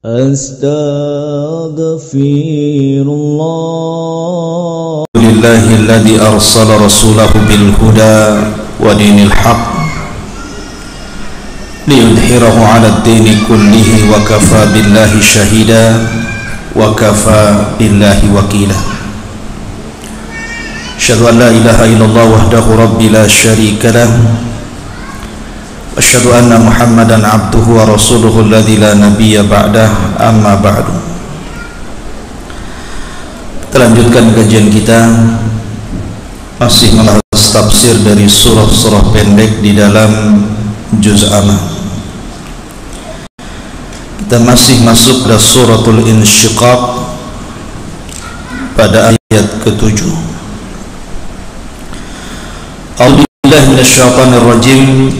Astaghfirullah. Alhamdulillahilladzi arsala rasulahu bil huda wa dinil haq liyudhhirahu 'ala ad-dini kullihi wa kafa billahi shahida wa kafa billahi wakila. Asyhadu an la ilaha illallah wahdahu rabbi la syarika lah wa asyhadu anna Muhammadan abduhu wa rasuluhu alladzi la nabiyya ba'dah, amma ba'du. Kita lanjutkan kajian kita masih membahas tafsir dari surah-surah pendek di dalam juz amma. Kita masih masuk ke suratul insyiqaq pada ayat ke-7. A'udzubillahi minasyaitonir rajim.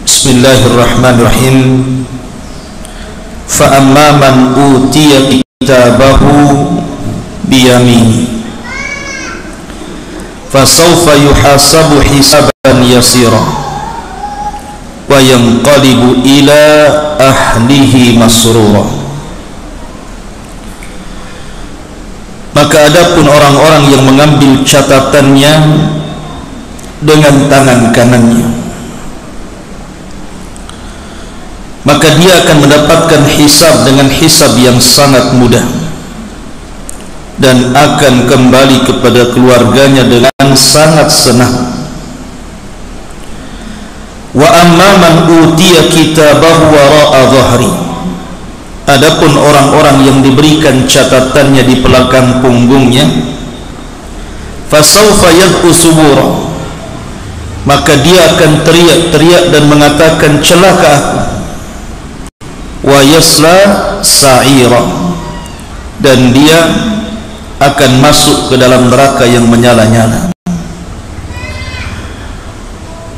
Bismillahirrahmanirrahim. Fa amma man utiya kitabahu biyamini fasawfa yuhasabu hisaban yasira wa yanqalibu ila ahlihi masrura. Maka adapun orang-orang yang mengambil catatannya dengan tangan kanannya, maka dia akan mendapatkan hisab dengan hisab yang sangat mudah dan akan kembali kepada keluarganya dengan sangat senang. Wa amma man utiya kitabahu wara'a dhahri. Adapun orang-orang yang diberikan catatannya di belakang punggungnya, fasawfa yad'u subura, maka dia akan teriak-teriak dan mengatakan, celaka aku. Wa yasla sa'ira, dan dia akan masuk ke dalam neraka yang menyala-nyala.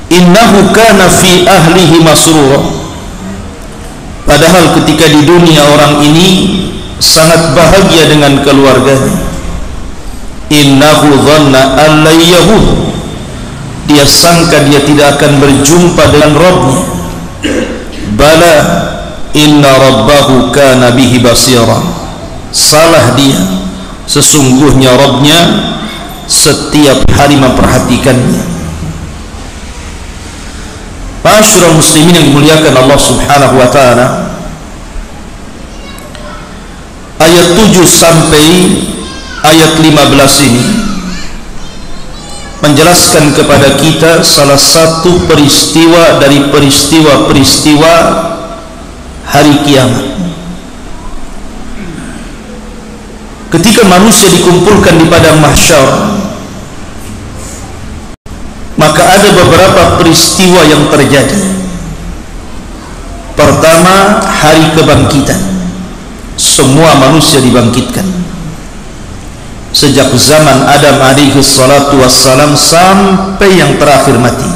Innahu kana fi ahlihi masrura. Padahal ketika di dunia orang ini sangat bahagia dengan keluarganya. Innahu dhanna an la yahud. Dia sangka dia tidak akan berjumpa dengan Rabbnya. Bala inna rabbahu kana bihi basira. Salah dia, sesungguhnya Rabbnya setiap hari memperhatikannya. Ma'asyiral muslimin yang dimuliakan Allah Subhanahu wa taala, ayat 7 sampai ayat 15 ini menjelaskan kepada kita salah satu peristiwa dari peristiwa-peristiwa hari kiamat. Ketika manusia dikumpulkan di padang mahsyar, maka ada beberapa peristiwa yang terjadi. Pertama, hari kebangkitan. Semua manusia dibangkitkan sejak zaman Adam alaihi salatu wassalam sampai yang terakhir mati.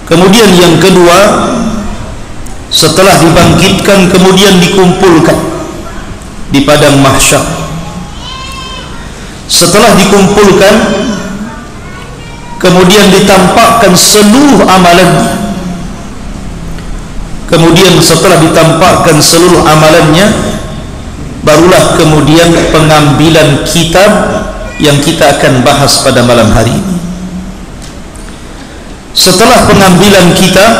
Kemudian yang kedua, setelah dibangkitkan kemudian dikumpulkan di padang mahsyar. Setelah dikumpulkan kemudian ditampakkan seluruh amalannya. Kemudian setelah ditampakkan seluruh amalannya, barulah kemudian pengambilan kitab yang kita akan bahas pada malam hari ini. Setelah pengambilan kitab,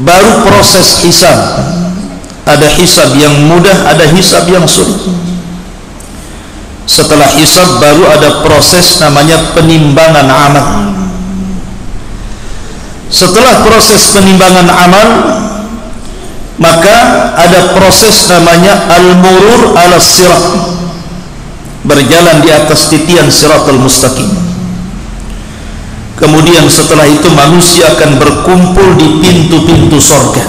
baru proses hisab. Ada hisab yang mudah, ada hisab yang sulit. Setelah hisab baru ada proses namanya penimbangan amal. Setelah proses penimbangan amal, maka ada proses namanya al-murur ala sirat, berjalan di atas titian siratul mustaqim. Kemudian setelah itu manusia akan berkumpul di pintu-pintu surga.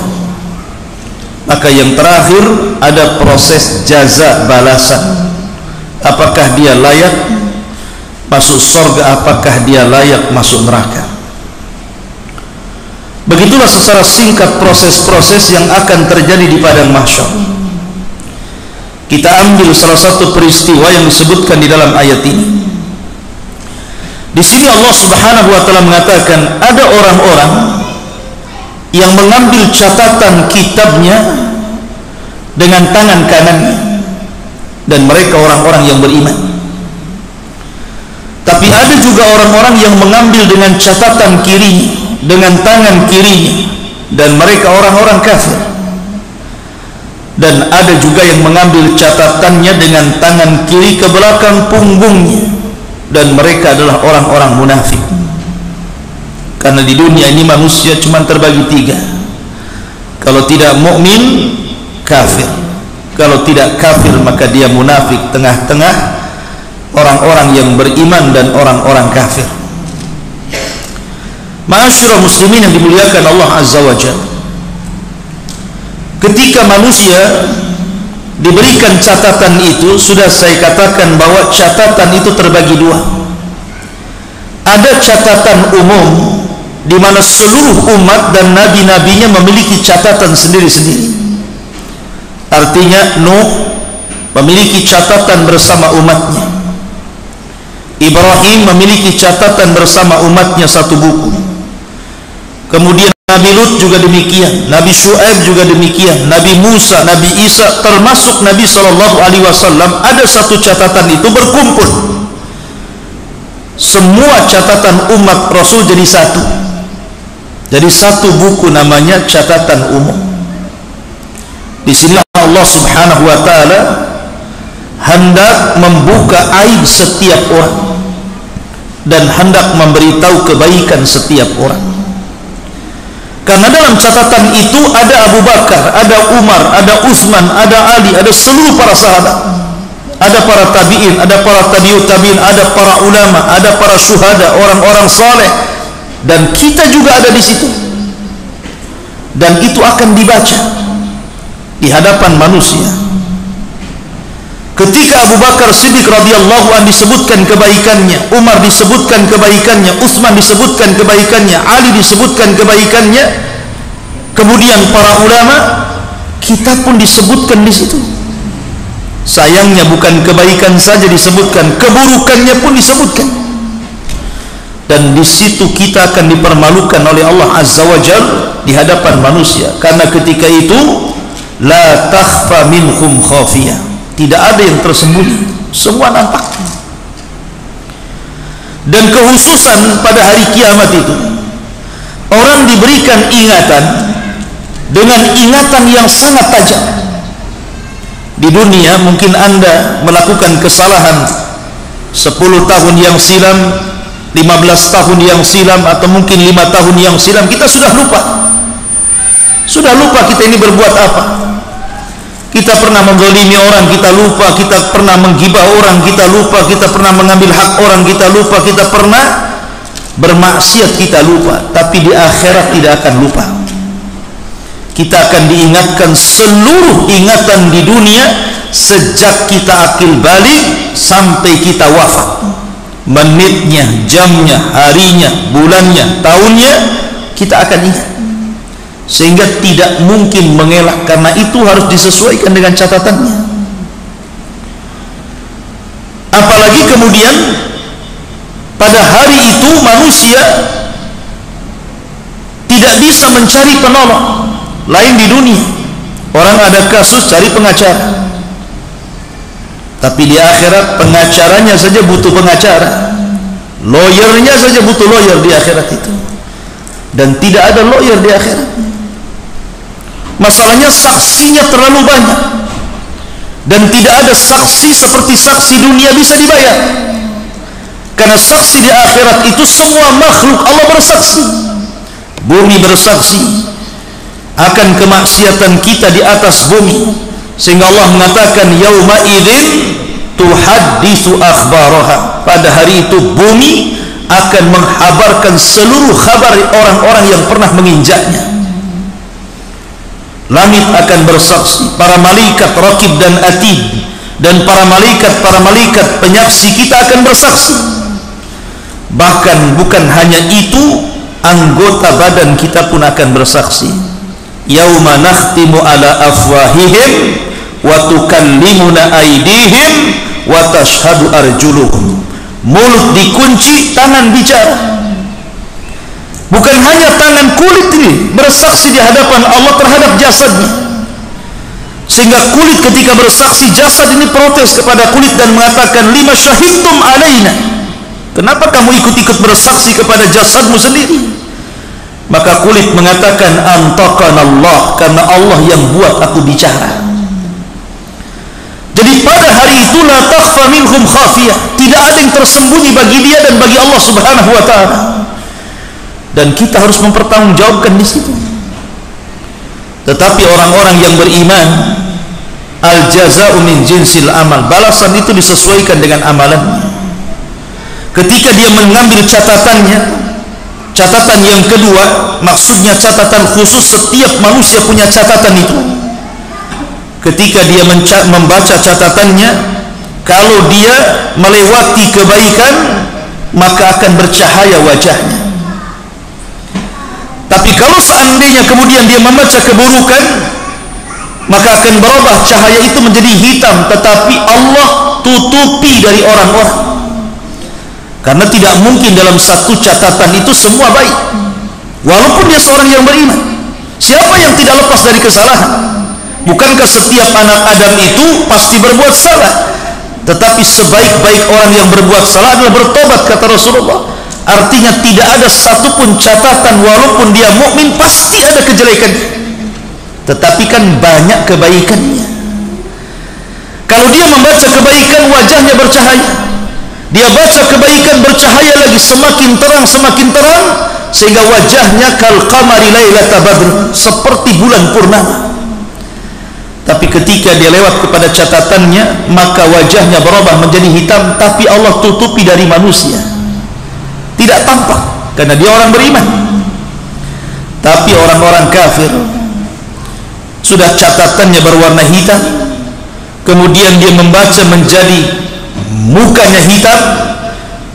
Maka yang terakhir ada proses jaza, balasan. Apakah dia layak masuk surga, apakah dia layak masuk neraka. Begitulah secara singkat proses-proses yang akan terjadi di padang mahsyar. Kita ambil salah satu peristiwa yang disebutkan di dalam ayat ini. Di sini Allah Subhanahu wa taala mengatakan ada orang-orang yang mengambil catatan kitabnya dengan tangan kanannya, dan mereka orang-orang yang beriman. Tapi ada juga orang-orang yang mengambil dengan catatan kiri, dengan tangan kirinya, dan mereka orang-orang kafir. Dan ada juga yang mengambil catatannya dengan tangan kiri ke belakang punggungnya, dan mereka adalah orang-orang munafik. Karena di dunia ini manusia cuma terbagi tiga: kalau tidak mukmin, kafir; kalau tidak kafir, maka dia munafik, tengah-tengah orang-orang yang beriman dan orang-orang kafir. Ma'asyiral muslimin yang dimuliakan Allah Azza wa Jalla, ketika manusia diberikan catatan itu, sudah saya katakan bahwa catatan itu terbagi dua. Ada catatan umum, di mana seluruh umat dan nabi-nabinya memiliki catatan sendiri-sendiri. Artinya Nuh memiliki catatan bersama umatnya, Ibrahim memiliki catatan bersama umatnya satu buku, kemudian Nabi Lut juga demikian, Nabi Syuaib juga demikian, Nabi Musa, Nabi Isa, termasuk Nabi SAW, ada satu catatan itu berkumpul. Semua catatan umat Rasul jadi satu, jadi satu buku, namanya catatan umum. Di sini Allah Subhanahu wa taala hendak membuka aib setiap orang dan hendak memberitahu kebaikan setiap orang. Karena dalam catatan itu ada Abu Bakar, ada Umar, ada Utsman, ada Ali, ada seluruh para sahabat, ada para tabi'in, ada para tabi'ut tabi'in, ada para ulama, ada para syuhada, orang-orang saleh, dan kita juga ada di situ. Dan itu akan dibaca di hadapan manusia. Ketika Abu Bakar Siddiq radhiyallahu anhu disebutkan kebaikannya, Umar disebutkan kebaikannya, Utsman disebutkan kebaikannya, Ali disebutkan kebaikannya, kemudian para ulama, kita pun disebutkan di situ. Sayangnya bukan kebaikan saja disebutkan, keburukannya pun disebutkan. Dan di situ kita akan dipermalukan oleh Allah Azza wa Jalla di hadapan manusia. Karena ketika itu la takhfa minhum khafiyah, tidak ada yang tersembunyi, semua nampak. Dan kekhususan pada hari kiamat itu, orang diberikan ingatan dengan ingatan yang sangat tajam. Di dunia mungkin Anda melakukan kesalahan 10 tahun yang silam, 15 tahun yang silam, atau mungkin 5 tahun yang silam, kita sudah lupa. Sudah lupa kita ini berbuat apa. Kita pernah menzalimi orang, kita lupa. Kita pernah menggibah orang, kita lupa. Kita pernah mengambil hak orang, kita lupa. Kita pernah bermaksiat, kita lupa. Tapi di akhirat tidak akan lupa. Kita akan diingatkan seluruh ingatan di dunia sejak kita akil balik sampai kita wafat. Menitnya, jamnya, harinya, bulannya, tahunnya, kita akan ingat. Sehingga tidak mungkin mengelak, karena itu harus disesuaikan dengan catatannya. Apalagi kemudian pada hari itu manusia tidak bisa mencari penolong. Lain di dunia, orang ada kasus cari pengacara, tapi di akhirat pengacaranya saja butuh pengacara, lawyernya saja butuh lawyer di akhirat itu. Dan tidak ada lawyer di akhirat. Masalahnya saksinya terlalu banyak, dan tidak ada saksi seperti saksi dunia bisa dibayar. Karena saksi di akhirat itu semua makhluk Allah bersaksi. Bumi bersaksi akan kemaksiatan kita di atas bumi, sehingga Allah mengatakan yauma idzin tuhadditsu akhbaraha. Pada hari itu bumi akan menghabarkan seluruh kabar orang-orang yang pernah menginjaknya. Langit akan bersaksi, para malaikat raqib dan atid, dan para malaikat penyaksi kita akan bersaksi. Bahkan bukan hanya itu, anggota badan kita pun akan bersaksi. Yauma nakhtimu ala afwahihim wa tukallimuna aydihim wa tashhadu arjuluhum. Mulut dikunci, tangan bicara. Bukan hanya tangan kulit ini bersaksi di hadapan Allah terhadap jasadnya, sehingga kulit ketika bersaksi, jasad ini protes kepada kulit dan mengatakan, lima syahidtum alaina, kenapa kamu ikut-ikut bersaksi kepada jasadmu sendiri? Maka kulit mengatakan, antaqanallah, karena Allah yang buat aku bicara. Jadi pada hari itu la takhfa minhum khafiyah, tidak ada yang tersembunyi bagi dia dan bagi Allah Subhanahu wa taala. Dan kita harus mempertanggungjawabkan di situ. Tetapi orang-orang yang beriman, al jazaa'u min jinsil amal, balasan itu disesuaikan dengan amalannya. Ketika dia mengambil catatannya, catatan yang kedua, maksudnya catatan khusus, setiap manusia punya catatan itu. Ketika dia membaca catatannya, kalau dia melewati kebaikan, maka akan bercahaya wajahnya. Tapi kalau seandainya kemudian dia membaca keburukan, maka akan berubah cahaya itu menjadi hitam, tetapi Allah tutupi dari orang-orang. Karena tidak mungkin dalam satu catatan itu semua baik, walaupun dia seorang yang beriman. Siapa yang tidak lepas dari kesalahan? Bukankah setiap anak Adam itu pasti berbuat salah? Tetapi sebaik-baik orang yang berbuat salah adalah bertobat, kata Rasulullah. Artinya tidak ada satupun catatan, walaupun dia mukmin pasti ada kejelekan, tetapi kan banyak kebaikannya. Kalau dia membaca kebaikan, wajahnya bercahaya. Dia baca kebaikan, bercahaya lagi, semakin terang, sehingga wajahnya kal qamari lailata badr, seperti bulan purnama. Tapi ketika dia lewat kepada catatannya, maka wajahnya berubah menjadi hitam, tapi Allah tutupi dari manusia, tidak tampak, karena dia orang beriman. Tapi orang-orang kafir, sudah catatannya berwarna hitam, kemudian dia membaca menjadi mukanya hitam,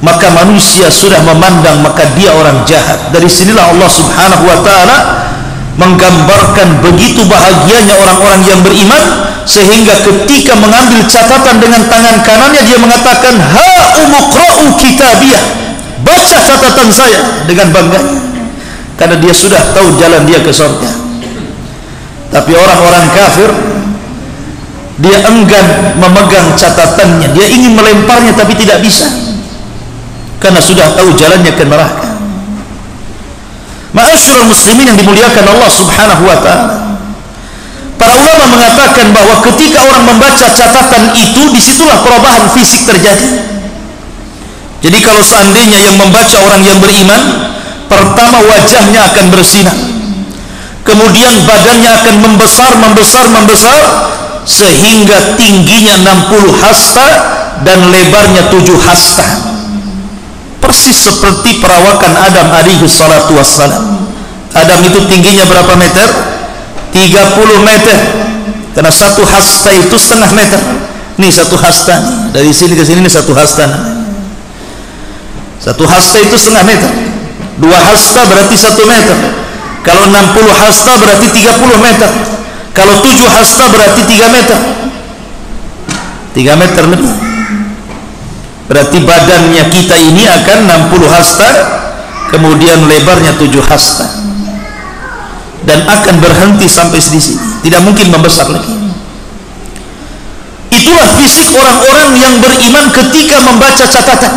maka manusia sudah memandang, maka dia orang jahat. Dari sinilah Allah Subhanahu wa ta'ala menggambarkan begitu bahagianya orang-orang yang beriman, sehingga ketika mengambil catatan dengan tangan kanannya, dia mengatakan, ha umuqra'u kitabiyah, baca catatan saya, dengan bangga, karena dia sudah tahu jalan dia ke surga. Tapi orang-orang kafir, dia enggan memegang catatannya, dia ingin melemparnya tapi tidak bisa, karena sudah tahu jalannya ke neraka. Ma'asyiral muslimin yang dimuliakan Allah Subhanahu wa ta'ala, para ulama mengatakan bahwa ketika orang membaca catatan itu, disitulah perubahan fisik terjadi. Jadi kalau seandainya yang membaca orang yang beriman, pertama wajahnya akan bersinar, kemudian badannya akan membesar, sehingga tingginya 60 hasta dan lebarnya 7 hasta, persis seperti perawakan Adam alaihi salatu wassalam. Adam itu tingginya berapa meter? 30 meter, karena satu hasta itu setengah meter. Nih satu hasta, dari sini ke sini ini satu hasta. Satu hasta itu setengah meter, 2 hasta berarti 1 meter. Kalau 60 hasta berarti 30 meter. Kalau 7 hasta berarti 3 meter. 3 meter lebih. Berarti badannya kita ini akan 60 hasta, kemudian lebarnya 7 hasta, dan akan berhenti sampai di sini, tidak mungkin membesar lagi. Itulah fisik orang-orang yang beriman ketika membaca catatan.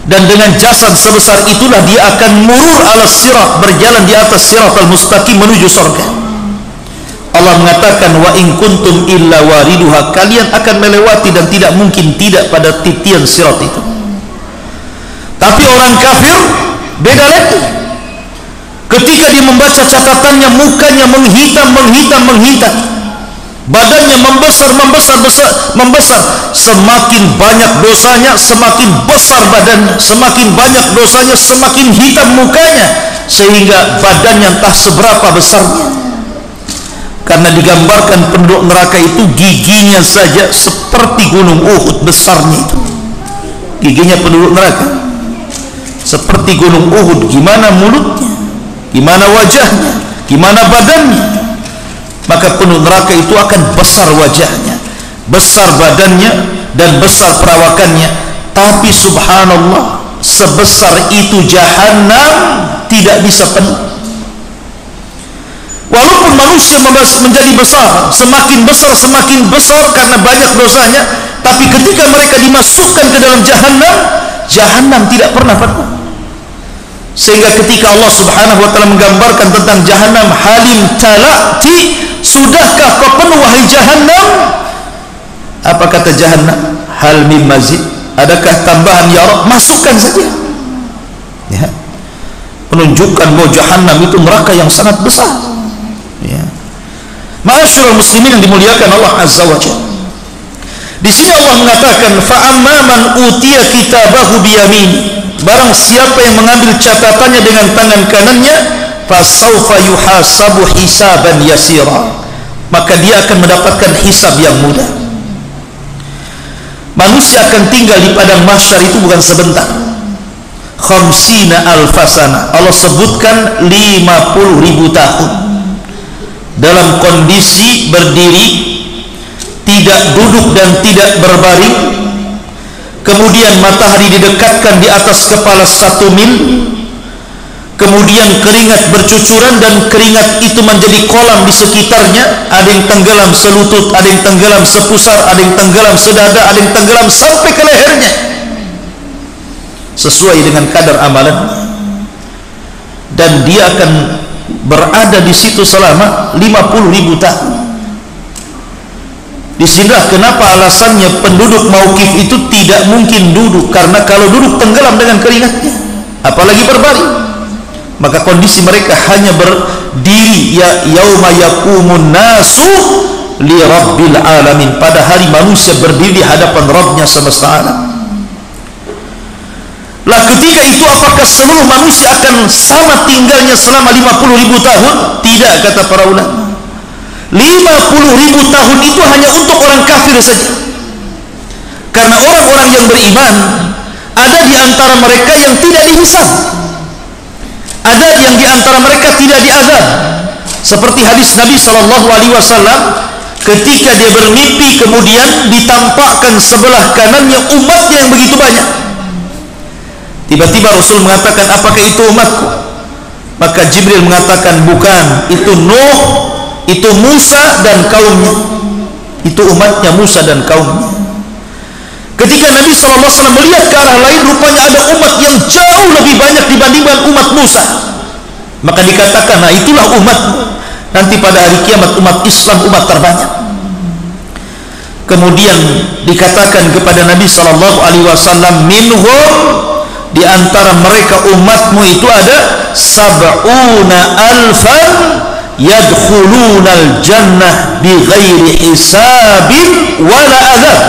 Dan dengan jasad sebesar itulah dia akan murur ala sirat, berjalan di atas siratal mustaqim menuju surga. Allah mengatakan, wa in kuntum illa wariduha, kalian akan melewati dan tidak mungkin tidak pada titian sirat itu. Tapi orang kafir beda lagi. Ketika dia membaca catatannya, mukanya menghitam, badannya membesar. Semakin banyak dosanya, semakin besar badannya, semakin banyak dosanya, semakin hitam mukanya, sehingga badannya entah seberapa besarnya. Karena digambarkan penduduk neraka itu giginya saja seperti gunung Uhud besarnya itu. Giginya penduduk neraka seperti gunung Uhud. Gimana mulutnya, gimana wajahnya, gimana badannya. Maka penduduk neraka itu akan besar wajahnya, besar badannya, dan besar perawakannya. Tapi subhanallah, sebesar itu Jahannam tidak bisa penuh. Walaupun manusia menjadi besar, semakin besar karena banyak dosanya, tapi ketika mereka dimasukkan ke dalam Jahannam tidak pernah penuh. Sehingga ketika Allah Subhanahu wa taala menggambarkan tentang Jahannam, halim talati, sudahkah kau penuh wahai Jahannam? Apa kata Jahannam? Hal min mazid, adakah tambahan ya Rabb? Masukkan saja. Ya. Menunjukkan bahwa Jahannam itu neraka yang sangat besar. Ya. Ma'asyiral muslimin yang dimuliakan Allah Azza wa Jalla. Di sini Allah mengatakan, fa amman utiya kitabahu biyamini, barang siapa yang mengambil catatannya dengan tangan kanannya, fasaufa yuhasabu hisaban yasira, maka dia akan mendapatkan hisab yang mudah. Manusia akan tinggal di padang mahsyar itu bukan sebentar, khamsina alfasana, Allah sebutkan 50.000 tahun dalam kondisi berdiri, tidak duduk dan tidak berbaring. Kemudian matahari didekatkan di atas kepala 1 mil. Kemudian keringat bercucuran dan keringat itu menjadi kolam di sekitarnya. Ada yang tenggelam selutut, ada yang tenggelam sepusar, ada yang tenggelam sedada, ada yang tenggelam sampai ke lehernya, sesuai dengan kadar amalan. Dan dia akan berada di situ selama 50.000 tahun. Disinilah kenapa alasannya penduduk Mauqif itu tidak mungkin duduk, karena kalau duduk tenggelam dengan keringatnya, apalagi berbaring. Maka kondisi mereka hanya berdiri, ya yauma yaqumun nasu li rabbil alamin, pada hari manusia berdiri di hadapan Rabbnya semesta alam. Lah ketika itu apakah seluruh manusia akan sama tinggalnya selama 50.000 tahun? Tidak, kata para ulama. 50.000 tahun itu hanya untuk orang kafir saja. Karena orang-orang yang beriman, ada di antara mereka yang tidak dihisab, ada yang di antara mereka tidak diazab. Seperti hadis Nabi SAW, ketika dia bermimpi kemudian ditampakkan sebelah kanannya umatnya yang begitu banyak. Tiba-tiba Rasul mengatakan, apakah itu umatku? Maka Jibril mengatakan, bukan, itu Nuh, itu Musa dan kaumnya, itu umatnya Musa dan kaumnya. Ketika Nabi SAW melihat ke arah lain, rupanya ada umat yang jauh lebih banyak dibandingkan umat Musa. Maka dikatakan, nah itulah umatmu. Nanti pada hari kiamat umat Islam umat terbanyak. Kemudian dikatakan kepada Nabi SAW, minhum, di antara mereka umatmu itu ada 70.000 yadkhulunal jannah bighairi hisabin wala adzab.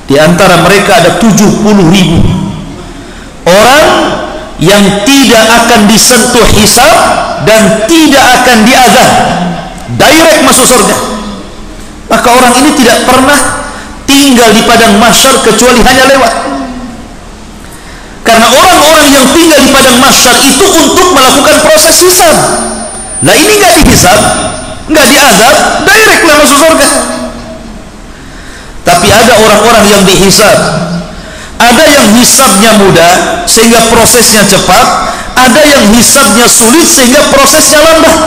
Di antara mereka ada 70.000 orang yang tidak akan disentuh hisab dan tidak akan diazab, direct masuk surga. Maka orang ini tidak pernah tinggal di padang mahsyar kecuali hanya lewat. Karena orang-orang yang tinggal di padang mahsyar itu untuk melakukan proses hisab. Nah ini nggak dihisab, nggak diazab, direct lah masuk surga. Tapi ada orang-orang yang dihisab, ada yang hisabnya mudah sehingga prosesnya cepat, ada yang hisabnya sulit sehingga prosesnya lambat.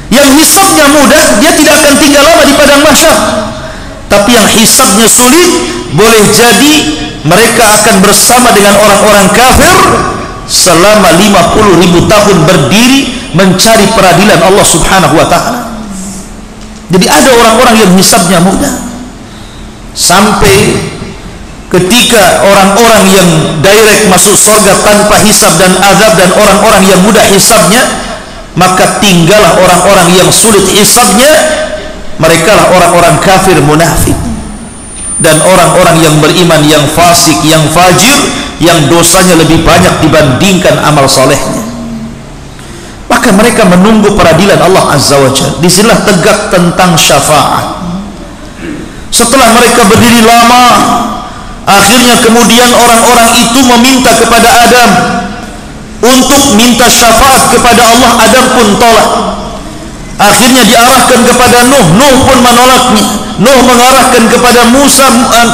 Yang hisabnya mudah, dia tidak akan tinggal lama di padang mahsyar. Tapi yang hisabnya sulit, boleh jadi mereka akan bersama dengan orang-orang kafir selama 50.000 tahun berdiri mencari peradilan Allah Subhanahu wa ta'ala. Jadi ada orang-orang yang hisabnya mudah, sampai ketika orang-orang yang direct masuk surga tanpa hisab dan azab, dan orang-orang yang mudah hisabnya, maka tinggallah orang-orang yang sulit hisabnya. Mereka lah orang-orang kafir munafik dan orang-orang yang beriman yang fasik, yang fajir, yang dosanya lebih banyak dibandingkan amal solehnya. Maka mereka menunggu peradilan Allah Azza wa Jalla. Disinilah tegak tentang syafaat. Setelah mereka berdiri lama, akhirnya kemudian orang-orang itu meminta kepada Adam untuk minta syafaat kepada Allah. Adam pun tolak. Akhirnya diarahkan kepada Nuh, Nuh pun menolaknya. Nuh mengarahkan kepada Musa,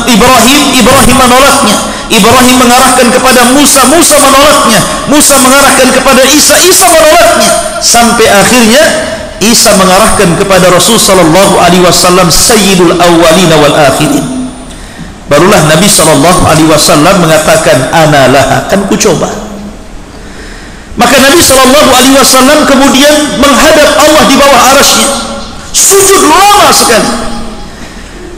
Ibrahim menolaknya. Ibrahim mengarahkan kepada Musa, Musa menolaknya. Musa mengarahkan kepada Isa, Isa menolaknya. Sampai akhirnya Isa mengarahkan kepada Rasul sallallahu alaihi wasallam, sayyidul awwalin wal akhirin. Barulah Nabi sallallahu alaihi wasallam mengatakan, ana laha, kan ku coba. Maka Nabi sallallahu alaihi wasallam kemudian menghadap Allah di bawah arasy-Nya, sujud lama sekali.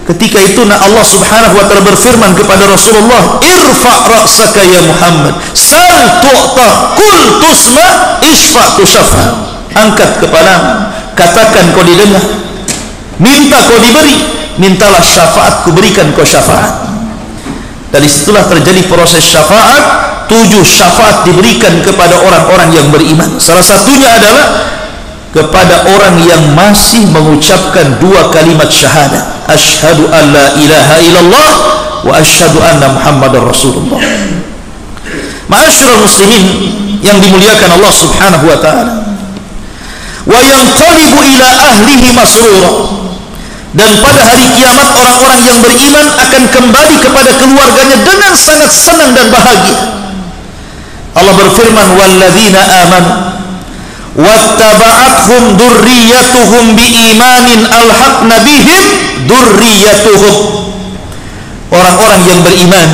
Ketika itu Allah subhanahu wa ta'ala berfirman kepada Rasulullah, irfa' ra'saka ya Muhammad, sal tu'ta, kul tusma, isfa' tushafa. Angkat kepalamu, katakan kau didengar, minta kau diberi, mintalah syafaat, ku berikan kau syafaat. Dari situlah terjadi proses syafaat. 7 syafaat diberikan kepada orang-orang yang beriman. Salah satunya adalah kepada orang yang masih mengucapkan 2 kalimat syahadat, asyhadu an la ilaha illallah wa asyhadu anna muhammadar rasulullah. Ma'asyiral muslimin yang dimuliakan Allah subhanahu wa ta'ala, wa yanqalibu ila ahlihi masrura. Dan pada hari kiamat orang-orang yang beriman akan kembali kepada keluarganya dengan sangat senang dan bahagia. Allah berfirman, walladzina amanu wattaba'athum dzurriyyatuhum biimanin alhaqna bihim dzurriyyatuhum. Orang-orang yang beriman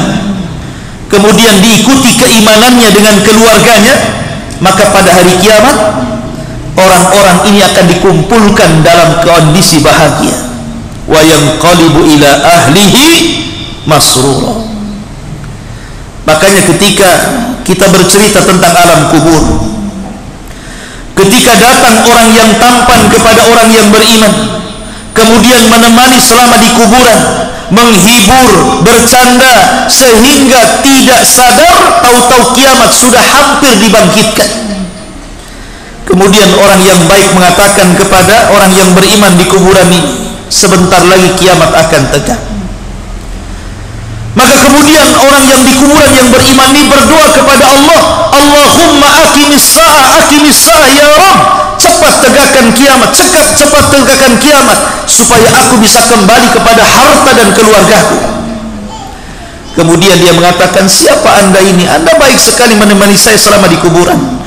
kemudian diikuti keimanannya dengan keluarganya, maka pada hari kiamat orang-orang ini akan dikumpulkan dalam kondisi bahagia. Wa yanqalibu ila ahlihi masrura. Makanya ketika kita bercerita tentang alam kubur, ketika datang orang yang tampan kepada orang yang beriman, kemudian menemani selama di kuburan, menghibur, bercanda, sehingga tidak sadar tahu-tahu kiamat sudah hampir dibangkitkan. Kemudian orang yang baik mengatakan kepada orang yang beriman di kuburan ini, sebentar lagi kiamat akan tegak. Maka kemudian orang yang di kuburan yang beriman ini berdoa kepada Allah, Allahumma aqimis sa'ah ya Rabb, cepat tegakkan kiamat, cepat tegakkan kiamat, supaya aku bisa kembali kepada harta dan keluargaku. Kemudian dia mengatakan, siapa anda ini? Anda baik sekali menemani saya selama di kuburan.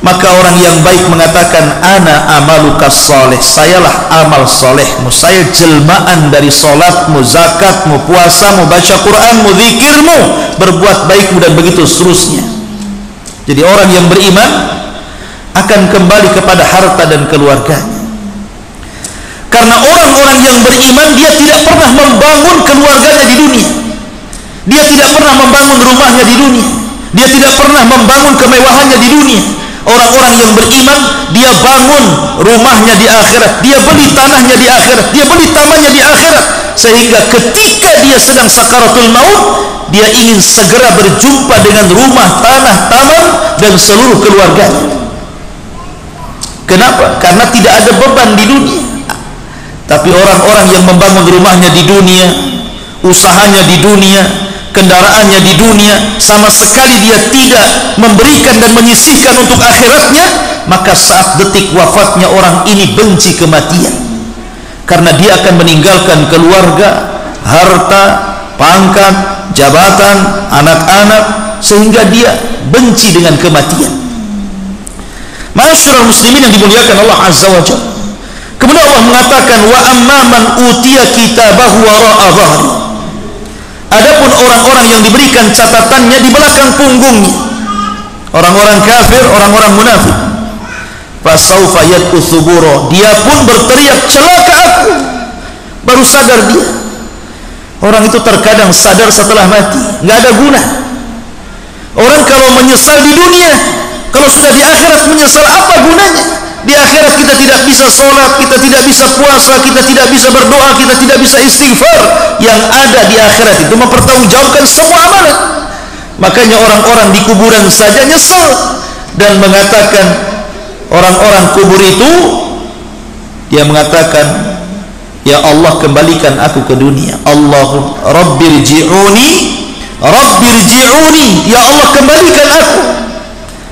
Maka orang yang baik mengatakan, ana amalukas soleh, sayalah amal solehmu, saya jelmaan dari solatmu, zakatmu, puasamu, baca Quranmu, zikirmu, berbuat baikmu, dan begitu seterusnya. Jadi orang yang beriman akan kembali kepada harta dan keluarganya. Karena orang-orang yang beriman, dia tidak pernah membangun keluarganya di dunia, dia tidak pernah membangun rumahnya di dunia, dia tidak pernah membangun kemewahannya di dunia. Orang-orang yang beriman, dia bangun rumahnya di akhirat, dia beli tanahnya di akhirat, dia beli tamannya di akhirat, sehingga ketika dia sedang sakaratul maut, dia ingin segera berjumpa dengan rumah, tanah, taman, dan seluruh keluarganya. Kenapa? Karena tidak ada beban di dunia. Tapi orang-orang yang membangun rumahnya di dunia, usahanya di dunia, kendaraannya di dunia, sama sekali dia tidak memberikan dan menyisihkan untuk akhiratnya, maka saat detik wafatnya orang ini benci kematian, karena dia akan meninggalkan keluarga, harta, pangkat, jabatan, anak-anak, sehingga dia benci dengan kematian. Ma'asyiral muslimin yang dimuliakan Allah azza wa jalla. Kemudian Allah mengatakan, wa amman utiya kitabahu wara'a dhahri. Adapun orang-orang yang diberikan catatannya di belakang punggungnya, orang-orang kafir, orang-orang munafik, fasaufa yad'u thubura, dia pun berteriak, celaka aku. Baru sadar dia. Orang itu terkadang sadar setelah mati, nggak ada guna. Orang kalau menyesal di dunia, kalau sudah di akhirat menyesal, apa gunanya? Di akhirat kita tidak bisa sholat, kita tidak bisa puasa, kita tidak bisa berdoa, kita tidak bisa istighfar. Yang ada di akhirat itu mempertanggungjawabkan semua amalan. Makanya orang-orang di kuburan saja nyesal dan mengatakan, orang-orang kubur itu, dia mengatakan, ya Allah, kembalikan aku ke dunia. Allahumma rabbirji'uni, rabbirji'uni, ya Allah, kembalikan aku.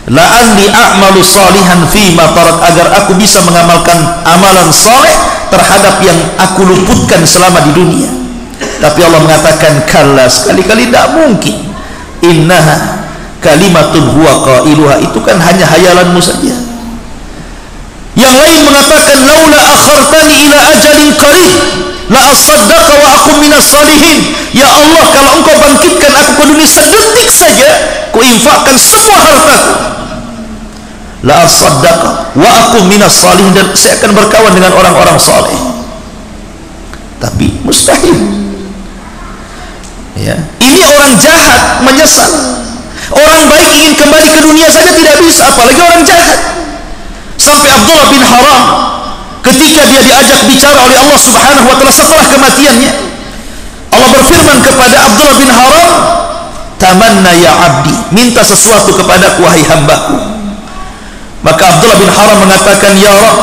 la'alli a'malu salihan fima tarak, agar aku bisa mengamalkan amalan saleh terhadap yang aku luputkan selama di dunia. Tapi Allah mengatakan kalla, sekali-kali tidak mungkin. Innaha kalimatun huwa qailuha, itu kan hanya hayalanmu saja. Yang lain mengatakan laula akhartani ila ajalin qarib la asaddaqa wa akum minas salihin. Ya Allah, kalau engkau bangkitkan aku ke dunia sedetik saja, ku infakkan semua hartaku, la asaddaqa wa akum minas salihin, dan saya akan berkawan dengan orang-orang saleh. Tapi mustahil. Ya, ini orang jahat menyesal. Orang baik ingin kembali ke dunia saja tidak bisa, apalagi orang jahat. Sampai Abdullah bin Haram ketika dia diajak bicara oleh Allah Subhanahu wa taala setelah kematiannya, Allah berfirman kepada Abdullah bin Haram, tamanna ya abdi, minta sesuatu kepadaku wahai hambaku. Maka Abdullah bin Haram mengatakan, ya Rabb,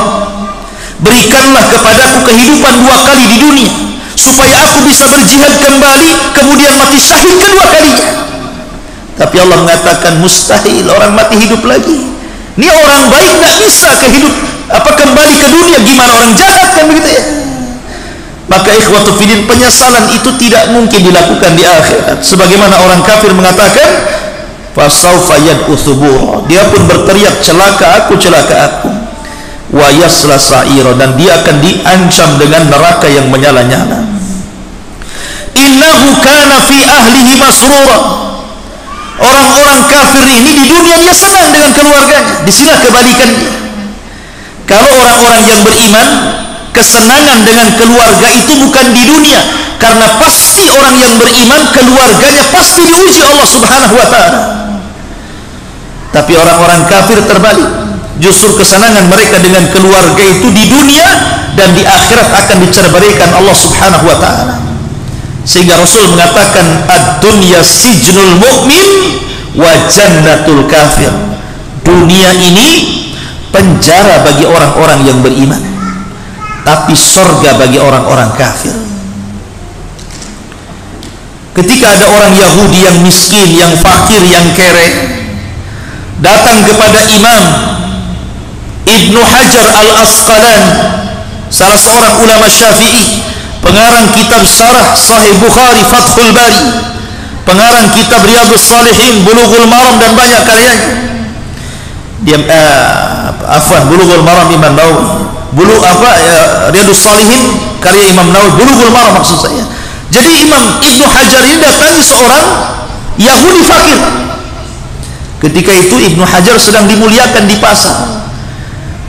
berikanlah kepadaku kehidupan 2 kali di dunia supaya aku bisa berjihad kembali kemudian mati syahid kedua kalinya. Tapi Allah mengatakan mustahil orang mati hidup lagi. Ini orang baik tidak bisa kembali ke dunia, gimana orang jahat kan begitu ya. Maka ikhwatu fillah, penyesalan itu tidak mungkin dilakukan di akhirat. Sebagaimana orang kafir mengatakan fasaufa yad'u thubura, dia pun berteriak celaka aku, wa yasla sa'ira, dan dia akan diancam dengan neraka yang menyala-nyala. Innahu kana fi ahlihi masrura, orang-orang kafir ini di dunia dia senang dengan keluarganya. Di sini kebalikannya. Kalau orang-orang yang beriman, kesenangan dengan keluarga itu bukan di dunia, karena pasti orang yang beriman keluarganya pasti diuji Allah Subhanahu wa taala. Tapi orang-orang kafir terbalik, justru kesenangan mereka dengan keluarga itu di dunia, dan di akhirat akan dicerabaikan Allah Subhanahu wa taala. Sehingga Rasul mengatakan ad-dunya sijnul mu'min wa jannatul kafir. Dunia ini penjara bagi orang-orang yang beriman, tapi surga bagi orang-orang kafir. Ketika ada orang Yahudi yang miskin, yang fakir, yang kere, datang kepada Imam Ibnu Hajar al-Asqalani, salah seorang ulama Syafi'i, pengarang kitab syarah Sahih Bukhari Fathul Bari, pengarang kitab Riyadhus Shalihin, Bulughul Maram, dan banyak karyanya. Bulughul Maram Imam Nawawi, Riyadhus Shalihin karya Imam Nawawi, Bulughul Maram maksud saya. Jadi Imam Ibnu Hajar ini datangi seorang Yahudi fakir. Ketika itu Ibnu Hajar sedang dimuliakan di pasar,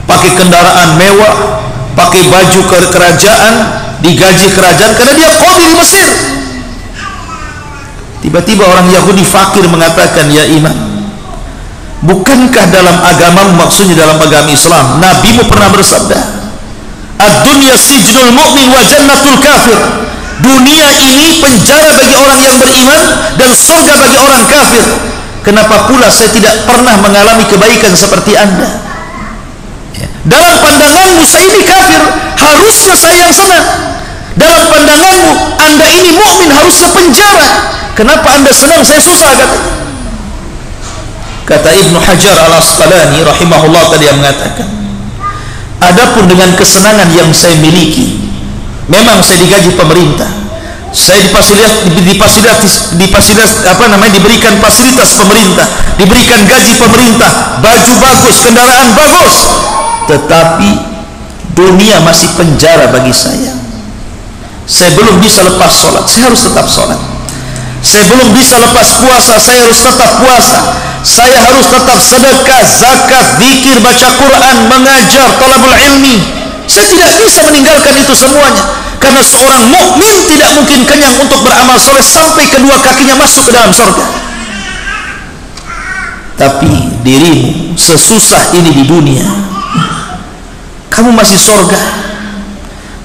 pakai kendaraan mewah, pakai baju kerajaan, digaji kerajaan karena dia qadhi di Mesir. Tiba-tiba orang Yahudi fakir mengatakan, ya Imam, bukankah dalam agamamu, maksudnya dalam agama Islam, nabimu pernah bersabda ad-dunya sijnul mu'min wa jannatul kafir, dunia ini penjara bagi orang yang beriman dan surga bagi orang kafir. Kenapa pula saya tidak pernah mengalami kebaikan seperti anda? Dalam pandanganmu saya ini kafir, harusnya saya yang senang. Dalam pandanganmu anda ini mukmin, harusnya penjara. Kenapa anda senang, saya susah? Kata Ibnu Hajar al-Asqalani rahimahullah tadi yang mengatakan, adapun dengan kesenangan yang saya miliki, memang saya digaji pemerintah, saya diberikan fasilitas pemerintah, diberikan gaji pemerintah, baju bagus, kendaraan bagus, tetapi dunia masih penjara bagi saya. Saya belum bisa lepas sholat, saya harus tetap sholat. Saya belum bisa lepas puasa, saya harus tetap puasa. Saya harus tetap sedekah, zakat, zikir, baca Quran, mengajar, talabul ilmi. Saya tidak bisa meninggalkan itu semuanya, karena seorang mukmin tidak mungkin kenyang untuk beramal soleh sampai kedua kakinya masuk ke dalam surga. Tapi dirimu sesusah ini di dunia, kamu masih surga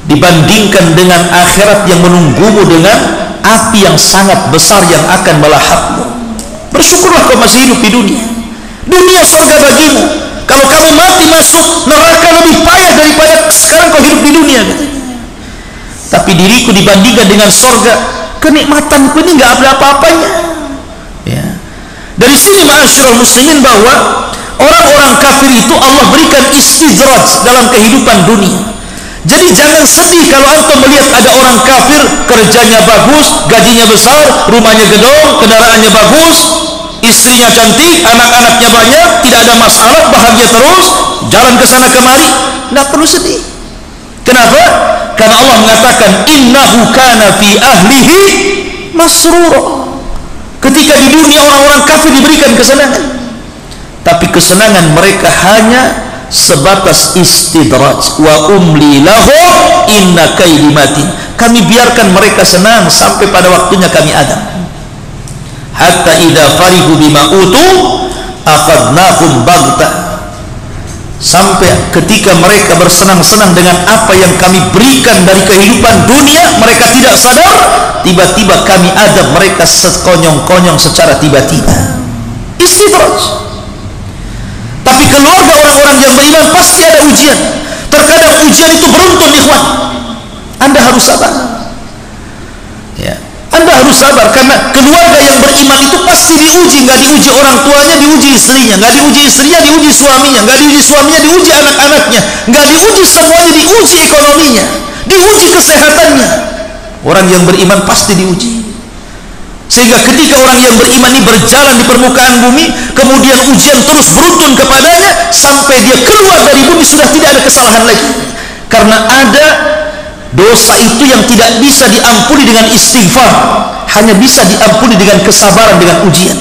dibandingkan dengan akhirat yang menunggumu dengan api yang sangat besar yang akan melahapmu. Bersyukurlah kau masih hidup di dunia. Dunia surga bagimu. Kalau kamu mati masuk neraka lebih payah daripada sekarang kau hidup di dunia. Tapi diriku dibandingkan dengan surga, kenikmatanku ini nggak ada apa-apanya. Ya. Dari sini ma'asyiral muslimin bahwa Orang-orang kafir itu Allah berikan istidraj dalam kehidupan dunia. Jadi jangan sedih kalau antum melihat ada orang kafir kerjanya bagus, gajinya besar, rumahnya gedong, kendaraannya bagus, istrinya cantik, anak-anaknya banyak, tidak ada masalah, bahagia terus, jalan ke sana kemari. Tidak perlu sedih. Kenapa? Karena Allah mengatakan innahu kana fi ahlihi masrura. Ketika di dunia orang-orang kafir diberikan kesenangan, tapi kesenangan mereka hanya sebatas istidraj. Wa umli lahum inna kaidi matin. Kami biarkan mereka senang sampai pada waktunya kami adab. Hatta idza farihu bima utu akhadnahum baghtah. Sampai ketika mereka bersenang-senang dengan apa yang kami berikan dari kehidupan dunia, mereka tidak sadar, tiba-tiba kami adab mereka sekonyong-konyong secara tiba-tiba. Istidraj. Tapi keluarga orang-orang yang beriman pasti ada ujian. Terkadang ujian itu beruntun, ikhwan. Anda harus sabar. Ya, Anda harus sabar karena keluarga yang beriman itu pasti diuji. Nggak diuji orang tuanya, diuji istrinya. Nggak diuji istrinya, diuji suaminya. Nggak diuji suaminya, diuji anak-anaknya. Nggak diuji semuanya, diuji ekonominya, diuji kesehatannya. Orang yang beriman pasti diuji. Sehingga ketika orang yang beriman ini berjalan di permukaan bumi, kemudian ujian terus beruntun kepadanya sampai dia keluar dari bumi sudah tidak ada kesalahan lagi. Karena ada dosa itu yang tidak bisa diampuni dengan istighfar, hanya bisa diampuni dengan kesabaran, dengan ujian.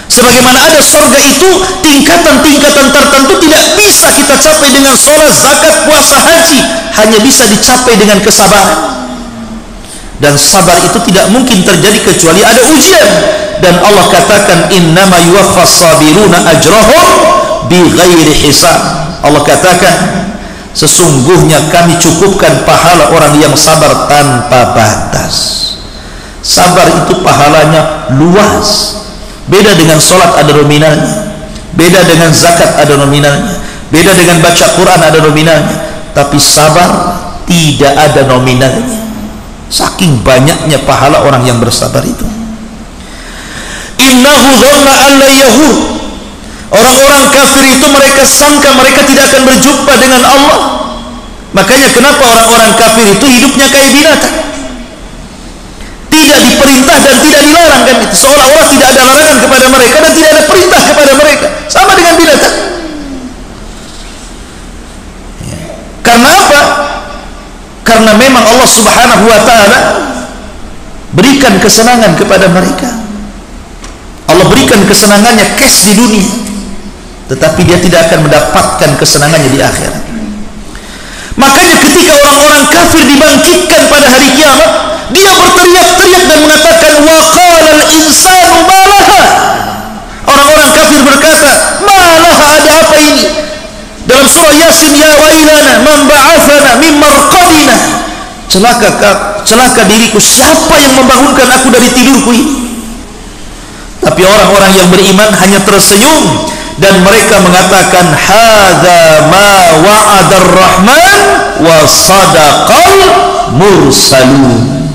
Sebagaimana ada surga itu tingkatan-tingkatan tertentu tidak bisa kita capai dengan sholat, zakat, puasa, haji, hanya bisa dicapai dengan kesabaran. Dan sabar itu tidak mungkin terjadi kecuali ada ujian. Dan Allah katakan innama yuwaffas sabiruna ajrahum bighairi hisab. Allah katakan sesungguhnya kami cukupkan pahala orang yang sabar tanpa batas. Sabar itu pahalanya luas. Beda dengan sholat ada nominalnya, beda dengan zakat ada nominalnya, beda dengan baca Quran ada nominalnya. Tapi sabar tidak ada nominalnya. Saking banyaknya pahala orang yang bersabar itu. Innahu dhanna an la yahud. Orang-orang kafir itu mereka sangka mereka tidak akan berjumpa dengan Allah. Makanya kenapa orang-orang kafir itu hidupnya kayak binatang, tidak diperintah dan tidak dilarang, kan? Seolah-olah tidak ada larangan kepada mereka dan tidak ada perintah kepada mereka, sama dengan binatang. Karena apa? Karena memang Allah Subhanahu wa ta'ala berikan kesenangan kepada mereka. Allah berikan kesenangannya cash di dunia, tetapi dia tidak akan mendapatkan kesenangannya di akhirat. Makanya ketika orang-orang kafir dibangkitkan pada hari kiamat, dia berteriak-teriak dan mengatakan wa qalal insanu malaha. Orang-orang kafir berkata, malaha, ada apa ini? Dalam surah Yasin, ya wailana man ba'athana min marqadina. Celaka diriku, siapa yang membangunkan aku dari tidurku ini? Tapi orang-orang yang beriman hanya tersenyum dan mereka mengatakan hadza ma wa'adar rahman wa sadaqal mursalun.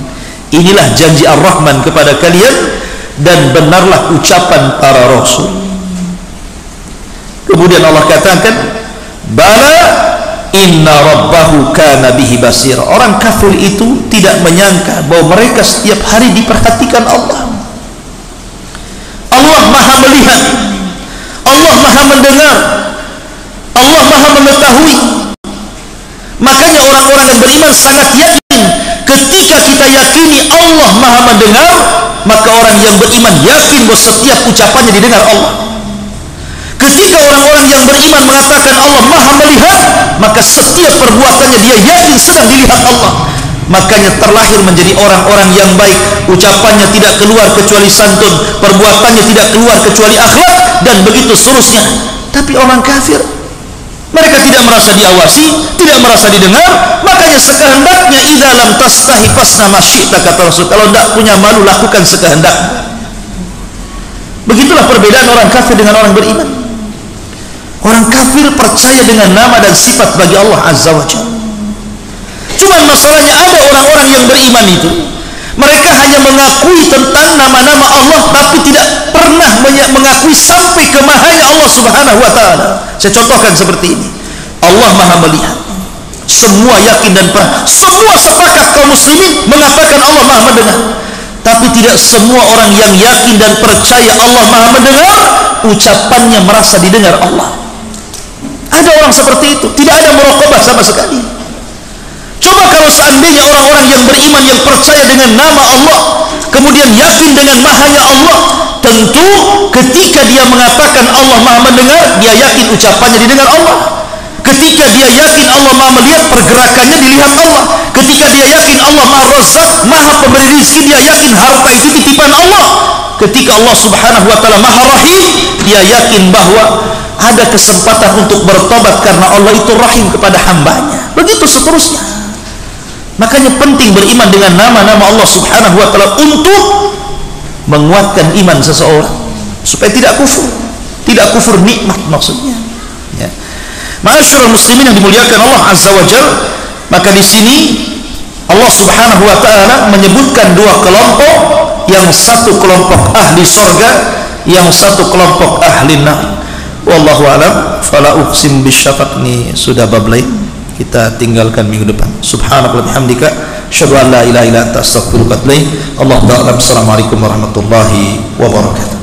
Inilah janji Ar-Rahman kepada kalian dan benarlah ucapan para rasul. Kemudian Allah katakan bala inna rabbahu kana bihi basir. Orang kafir itu tidak menyangka bahwa mereka setiap hari diperhatikan Allah. Allah maha melihat, Allah maha mendengar, Allah maha mengetahui. Makanya orang-orang yang beriman sangat yakin. Ketika kita yakini Allah maha mendengar, maka orang yang beriman yakin bahwa setiap ucapannya didengar Allah. Ketika orang-orang yang beriman mengatakan Allah maha melihat, maka setiap perbuatannya dia yakin sedang dilihat Allah. Makanya terlahir menjadi orang-orang yang baik. Ucapannya tidak keluar kecuali santun, perbuatannya tidak keluar kecuali akhlak, dan begitu seterusnya. Tapi orang kafir, mereka tidak merasa diawasi, tidak merasa didengar. Makanya sekehendaknya idza lam tastahi fasna ma syi'ta, kata Rasul. Kalau tidak punya malu, lakukan sekehendaknya. Begitulah perbedaan orang kafir dengan orang beriman. Orang kafir percaya dengan nama dan sifat bagi Allah Azza wa Jalla. Cuma masalahnya ada orang-orang yang beriman itu, Mereka hanya mengakui tentang nama-nama Allah, tapi tidak pernah mengakui sampai ke mahanya Allah Subhanahu wa ta'ala. Saya contohkan seperti ini. Allah Maha melihat. Semua yakin dan semua sepakat kaum muslimin mengatakan Allah Maha mendengar. Tapi tidak semua orang yang yakin dan percaya Allah Maha mendengar, ucapannya merasa didengar Allah. Ada orang seperti itu, tidak ada muraqabah sama sekali. Coba kalau seandainya orang-orang yang beriman, yang percaya dengan nama Allah, kemudian yakin dengan mahanya Allah, tentu ketika dia mengatakan Allah Maha mendengar, dia yakin ucapannya didengar Allah. Ketika dia yakin Allah Maha melihat, pergerakannya dilihat Allah. Ketika dia yakin Allah Maha Razzaq, Maha pemberi rezeki, dia yakin harta itu titipan Allah. Ketika Allah Subhanahu wa ta'ala Maha Rahim, dia yakin bahwa ada kesempatan untuk bertobat karena Allah itu rahim kepada hambanya. Begitu seterusnya. Makanya penting beriman dengan nama-nama Allah Subhanahu wa ta'ala untuk menguatkan iman seseorang supaya tidak kufur nikmat maksudnya. Ya. Ma'asyiral muslimin yang dimuliakan Allah Azza wa Jalla, maka di sini Allah Subhanahu wa ta'ala menyebutkan dua kelompok, yang satu kelompok ahli surga, yang satu kelompok ahli nar. Wallahu a'lam. Fala uqsim bisyafaq, ini sudah bab lain, kita tinggalkan minggu depan. Subhanallah bihamdika asyhadu an la ilaha illa anta astaghfiruka wa atubu ilaik. Allahu a'lam. Assalamualaikum warahmatullahi wabarakatuh.